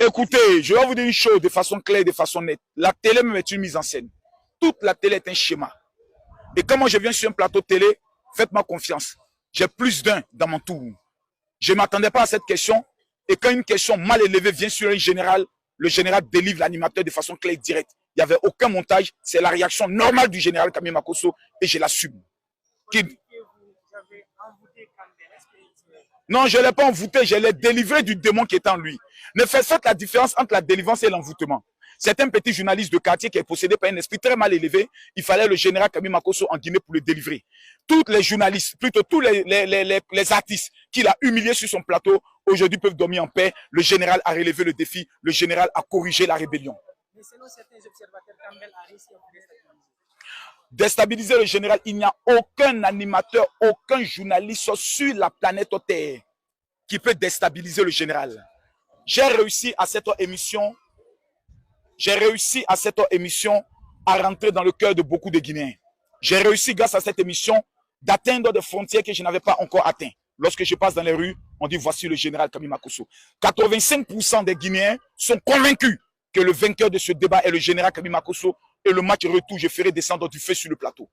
Écoutez, je vais vous dire une chose de façon claire, de façon nette. La télé même est une mise en scène. Toute la télé est un schéma. Et quand moi je viens sur un plateau télé, faites-moi confiance. J'ai plus d'un dans mon tour. Je ne m'attendais pas à cette question. Et quand une question mal élevée vient sur un général, le général délivre l'animateur de façon claire et directe. Il n'y avait aucun montage. C'est la réaction normale du général Camille Makosso et je l'assume. Non, je ne l'ai pas envoûté, je l'ai délivré du démon qui est en lui. Ne faites la différence entre la délivrance et l'envoûtement. C'est un petit journaliste de quartier qui est possédé par un esprit très mal élevé. Il fallait le général Camille Makosso en Guinée pour le délivrer. Tous les journalistes, plutôt tous les artistes qu'il a humiliés sur son plateau, aujourd'hui peuvent dormir en paix. Le général a relevé le défi. Le général a corrigé la rébellion. Mais selon certains observateurs, Campbell a réussi à déstabiliser le général. Il n'y a aucun animateur, aucun journaliste sur la planète Terre qui peut déstabiliser le général. J'ai réussi à cette émission à rentrer dans le cœur de beaucoup de Guinéens. J'ai réussi grâce à cette émission d'atteindre des frontières que je n'avais pas encore atteintes. Lorsque je passe dans les rues, on dit voici le général Camille Makosso. 85% des Guinéens sont convaincus que le vainqueur de ce débat est le général Camille Makosso et le match retour, je ferai descendre du feu sur le plateau.